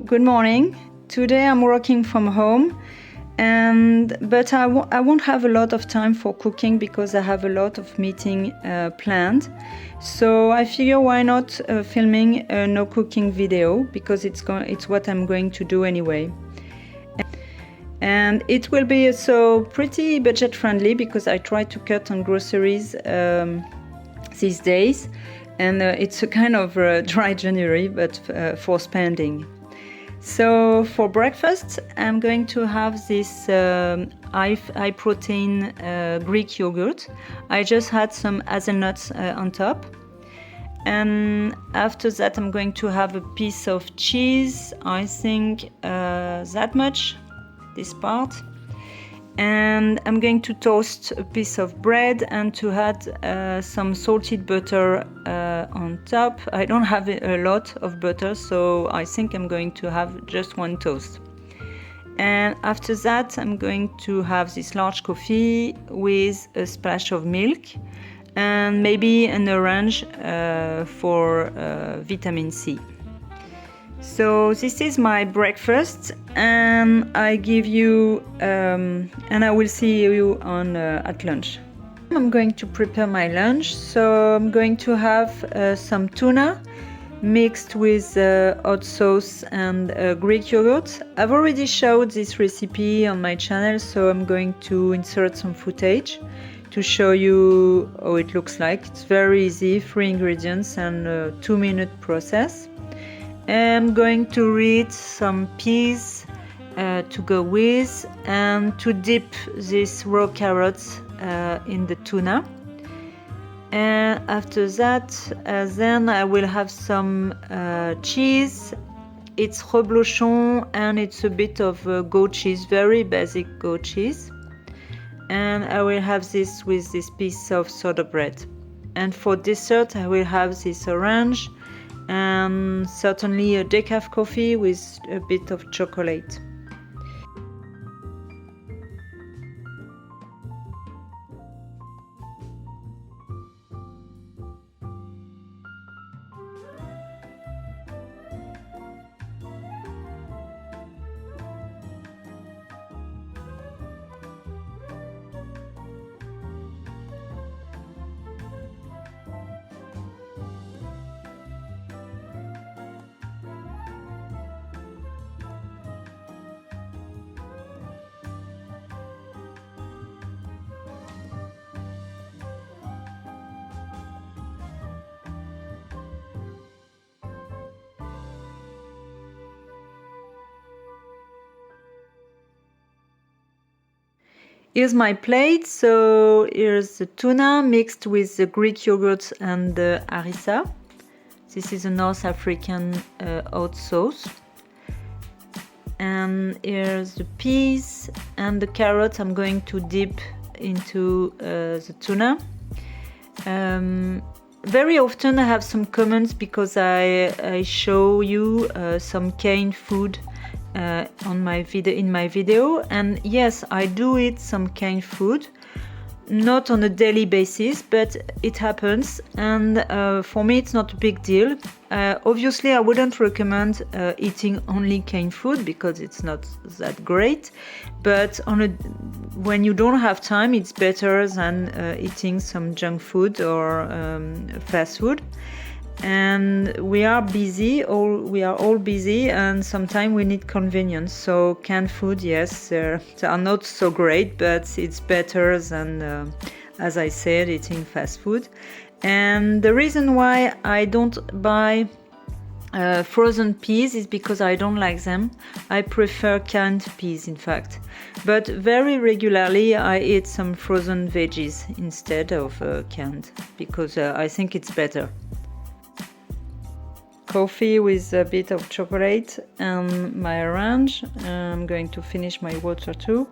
Good morning. Today I'm working from home, but I won't have a lot of time for cooking because I have a lot of meeting planned. So I figure why not filming a no cooking video, because it's what I'm going to do anyway. And it will be so pretty budget friendly because I try to cut on groceries these days, and it's a kind of dry January, but for spending. So for breakfast, I'm going to have this high protein Greek yogurt. I just had some hazelnuts on top. And after that, I'm going to have a piece of cheese, I think that much, this part. And I'm going to toast a piece of bread and to add some salted butter on top. I don't have a lot of butter, so I think I'm going to have just one toast. And after that, I'm going to have this large coffee with a splash of milk and maybe an orange for vitamin C. So this is my breakfast, and I give you, and I will see you on at lunch. I'm going to prepare my lunch, so I'm going to have some tuna mixed with hot sauce and Greek yogurt. I've already showed this recipe on my channel, so I'm going to insert some footage to show you how it looks like. It's very easy, 3 ingredients and a 2-minute process. I'm going to read some peas to go with, and to dip these raw carrots in the tuna. And after that, then I will have some cheese. It's reblochon and it's a bit of goat cheese, very basic goat cheese. And I will have this with this piece of soda bread. And for dessert, I will have this orange and certainly a decaf coffee with a bit of chocolate. Here's my plate. So here's the tuna mixed with the Greek yogurt and the harissa. This is a North African hot sauce. And here's the peas and the carrots I'm going to dip into the tuna. Very often I have some comments because I show you some canned food in my video, and yes, I do eat some canned food, not on a daily basis, but it happens, and for me it's not a big deal. Obviously I wouldn't recommend eating only canned food because it's not that great, but when you don't have time, it's better than eating some junk food or fast food. And we are all busy, and sometimes we need convenience. So canned food, yes, they are not so great, but it's better than, as I said, eating fast food. And the reason why I don't buy frozen peas is because I don't like them. I prefer canned peas, in fact. But very regularly I eat some frozen veggies instead of canned, because I think it's better. Coffee with a bit of chocolate and my orange. I'm going to finish my water too.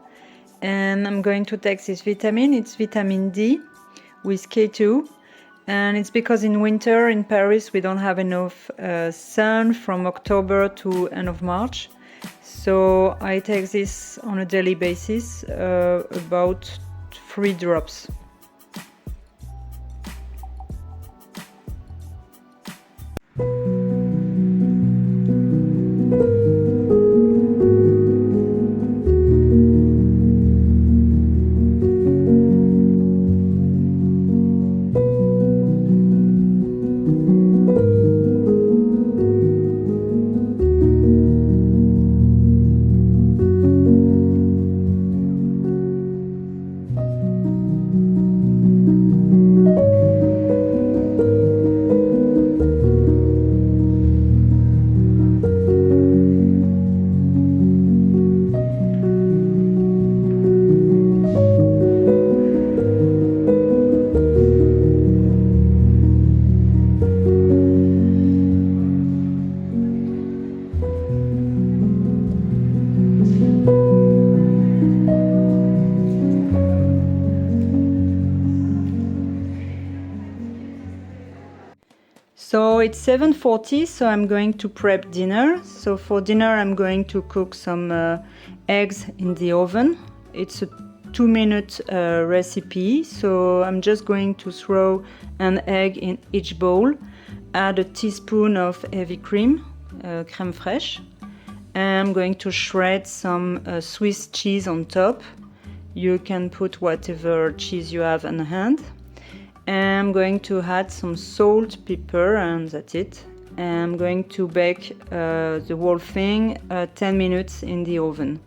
And I'm going to take this vitamin. It's vitamin D with K2. And it's because in winter in Paris we don't have enough sun from October to end of March. So I take this on a daily basis, about 3 drops. So it's 7:40, so I'm going to prep dinner. So for dinner I'm going to cook some eggs in the oven. It's a 2-minute recipe, so I'm just going to throw an egg in each bowl, add a teaspoon of heavy cream, crème fraîche, and I'm going to shred some Swiss cheese on top. You can put whatever cheese you have on hand. And I'm going to add some salt, pepper, and that's it. And I'm going to bake the whole thing 10 minutes in the oven.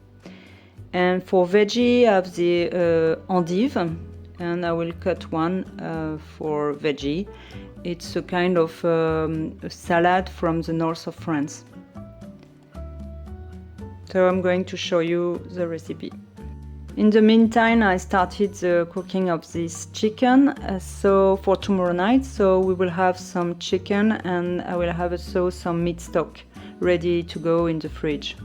And for veggie, I have the endive, and I will cut one for veggie. It's a kind of a salad from the north of France. So I'm going to show you the recipe. In the meantime, I started the cooking of this chicken, so for tomorrow night. So we will have some chicken, and I will have also some meat stock ready to go in the fridge.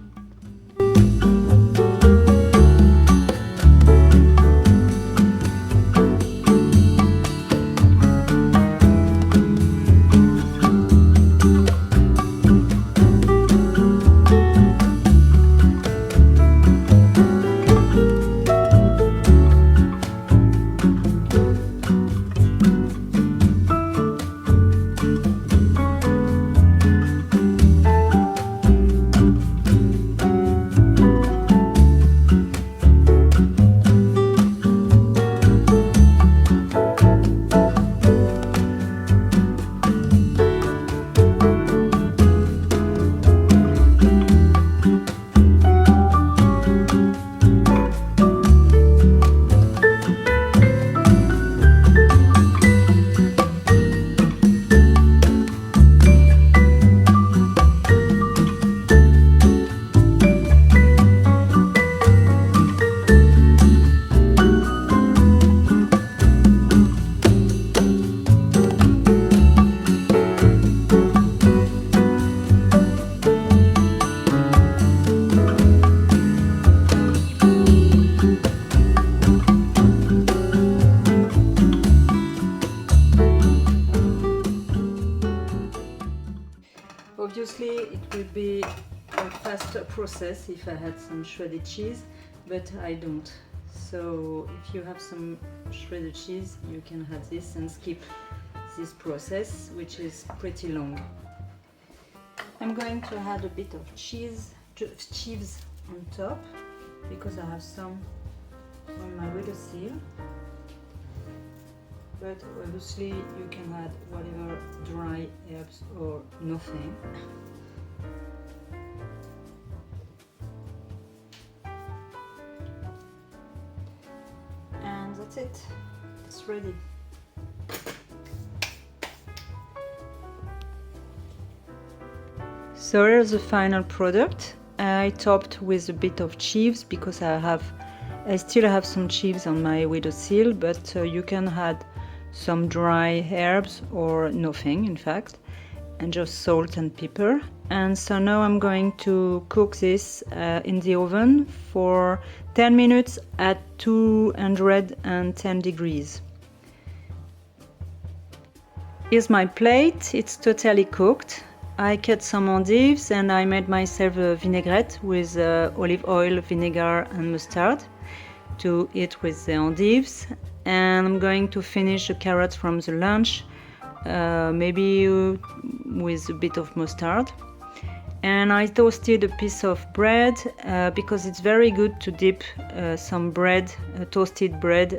Obviously, it will be a faster process if I had some shredded cheese, but I don't. So if you have some shredded cheese, you can have this and skip this process, which is pretty long. I'm going to add a bit of cheese on top, because I have some on my windowsill. But obviously you can add whatever dry herbs or nothing. And that's it, it's ready. So here's the final product. I topped with a bit of chives because I still have some chives on my windowsill, but you can add some dry herbs or nothing, in fact, and just salt and pepper. And so now I'm going to cook this in the oven for 10 minutes at 210 degrees. Here's my plate, it's totally cooked. I cut some endives and I made myself a vinaigrette with olive oil, vinegar and mustard to eat with the endives. And I'm going to finish the carrots from the lunch, maybe with a bit of mustard. And I toasted a piece of bread because it's very good to dip some bread, toasted bread,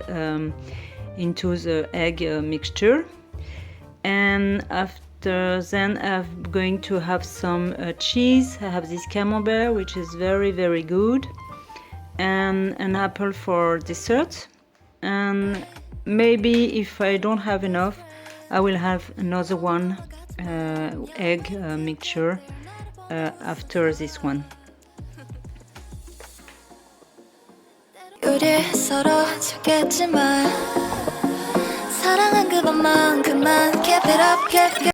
into the egg mixture. And after then I'm going to have some cheese. I have this camembert, which is very, very good, and an apple for dessert. And maybe if I don't have enough, I will have another one egg mixture after this one. 우리 서로 좋겠지만 사랑한 그것만큼만 keep it up, keep